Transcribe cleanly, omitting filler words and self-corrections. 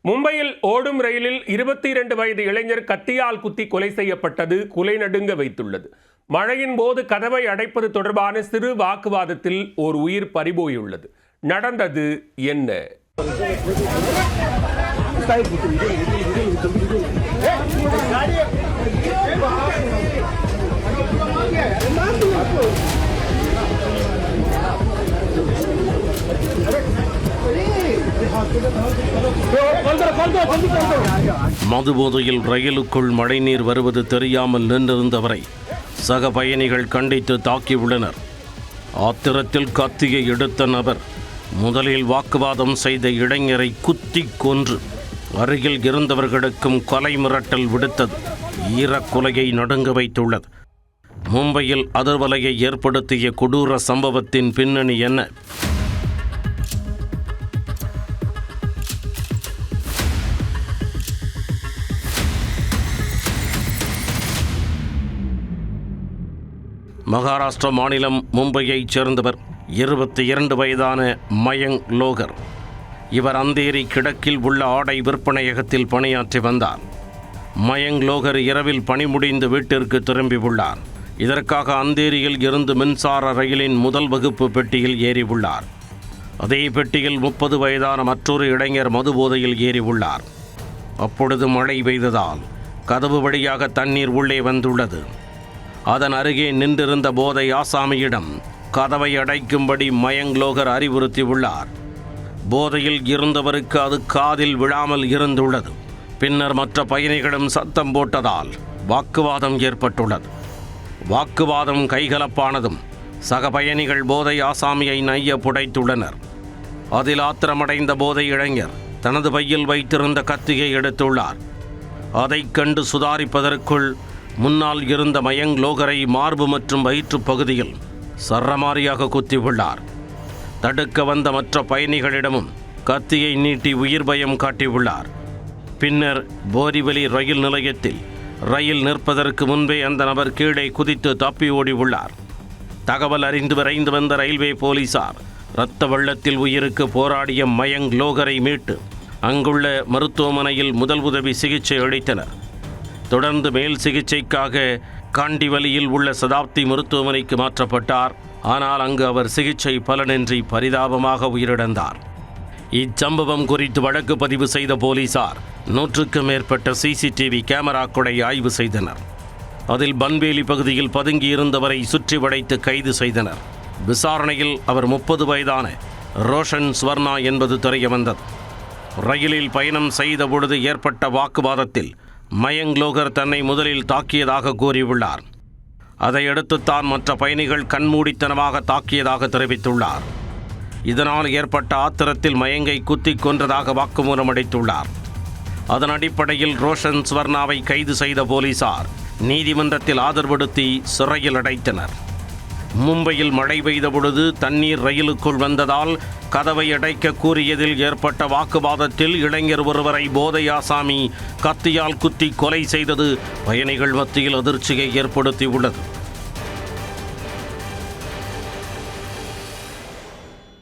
மும்பையில் ஓடும் ரயிலில் 22 வயது இளைஞர் கத்தியால் குத்தி கொலை செய்யப்பட்டது குலை நடுங்க வைத்துள்ளது. மழையின் போது கதவை அடைப்பது தொடர்பான சிறு வாக்குவாதத்தில் ஒரு உயிர் பறிபோயுள்ளது. நடந்தது என்ன? மதுபோதையில் ரயிலுக்குள் மழைநீர் வருவது தெரியாமல் நின்றிருந்தவரை சக பயணிகள் கண்டித்து தாக்கியுள்ளனர். ஆத்திரத்தில் கத்தியை எடுத்த நபர் முதலில் வாக்குவாதம் செய்த இளைஞரை குத்தி கொன்று அருகில் இருந்தவர்களுக்கும் கொலை மிரட்டல் விடுத்தது ஈரக்கொலையை நடுங்க வைத்துள்ளது. மும்பையில் அதிர்வலையை ஏற்படுத்திய கொடூர சம்பவத்தின் பின்னணி என்ன? மகாராஷ்டிரா மாநிலம் மும்பையைச் சேர்ந்தவர் 22 வயதான மயங்க் லோகர். இவர் அந்தேரி கிடக்கில் உள்ள ஆடை விற்பனையகத்தில் பணியாற்றி வந்தார். மயங்க் லோகர் இரவில் பணி முடிந்து வீட்டிற்கு திரும்பியுள்ளார். இதற்காக அந்தேரியில் இருந்து மின்சார ரயிலின் முதல் வகுப்பு பெட்டியில் ஏறியுள்ளார். அதே பெட்டியில் 30 வயதான மற்றொரு இளைஞர் மதுபோதையில் ஏறியுள்ளார். அப்பொழுது மழை பெய்ததால் கதவு வழியாக தண்ணீர் உள்ளே வந்துள்ளது. அதன் அருகே நின்றிருந்த போதை ஆசாமியிடம் கதவை அடைக்கும்படி மயங்க் லோகர் அறிவுறுத்தியுள்ளார். போதையில் இருந்தவருக்கு அது காதில் விழாமல் இருந்துள்ளது. பின்னர் மற்ற பயணிகளும் சத்தம் போட்டதால் வாக்குவாதம் ஏற்பட்டுள்ளது. வாக்குவாதம் கைகலப்பானதும் சக பயணிகள் போதை ஆசாமியை நைய புடைத்துள்ளனர். அதில் ஆத்திரமடைந்த போதை இளைஞர் தனது பையில் வைத்திருந்த கத்தியை எடுத்துள்ளார். அதைக் கண்டு சுதாரிப்பதற்குள் முன்னால் இருந்த மயங்க் லோகரை மார்பு மற்றும் வயிற்று பகுதியில் சரமாரியாக குத்தியுள்ளார். தடுக்க வந்த மற்ற பயணிகளிடமும் கத்தியை நீட்டி உயிர் பயம் காட்டியுள்ளார். பின்னர் போரிவலி ரயில் நிலையத்தில் ரயில் நிற்பதற்கு முன்பே அந்த நபர் கீழே குதித்து தப்பி ஓடியுள்ளார். தகவல் அறிந்து விரைந்து வந்த ரயில்வே போலீசார் இரத்த வெள்ளத்தில் உயிருக்கு போராடிய மயங்க் லோகரை மீட்டு அங்குள்ள மருத்துவமனையில் முதல் உதவி சிகிச்சை அளித்தனர். தொடர்ந்து மேல் சிகிச்சைக்காக காண்டிவலியில் உள்ள சதாப்தி மருத்துவமனைக்கு மாற்றப்பட்டார். ஆனால் அங்கு அவர் சிகிச்சை பலனின்றி பரிதாபமாக உயிரிழந்தார். இச்சம்பவம் குறித்து வழக்கு பதிவு செய்த போலீசார் 100க்கும் மேற்பட்ட சிசிடிவி கேமராக்களை ஆய்வு செய்தனர். அதில் பன்வேலி பகுதியில் பதுங்கியிருந்தவரை சுற்றி வளைத்து கைது செய்தனர். விசாரணையில் அவர் 30 வயதான ரோஷன் ஸ்வர்ணா என்பது தெரிய வந்தது. ரயிலில் பயணம் செய்த பொழுது ஏற்பட்ட வாக்குவாதத்தில் மயங்க் லோகர் தன்னை முதலில் தாக்கியதாக கூறியுள்ளார். அதையடுத்து தான் மற்ற பயணிகள் கண்மூடித்தனமாக தாக்கியதாக தெரிவித்துள்ளார். இதனால் ஏற்பட்ட ஆத்திரத்தில் மயங்கை குத்தி கொன்றதாக வாக்குமூலம் அளித்துள்ளார். அதன் அடிப்படையில் ரோஷன் ஸ்வர்ணாவை கைது செய்த போலீசார் நீதிமன்றத்தில் ஆஜர்படுத்தி சிறையில் அடைத்தனர். மும்பையில் மழை பெய்த பொழுது தண்ணீர் ரயிலுக்குள் வந்ததால் கதவை அடைக்க கூறியதில் ஏற்பட்ட வாக்குவாதத்தில் இளைஞர் ஒருவரை போதை ஆசாமி கத்தியால் குத்தி கொலை செய்தது பயணிகள் மத்தியில் அதிர்ச்சியை ஏற்படுத்தியுள்ளது.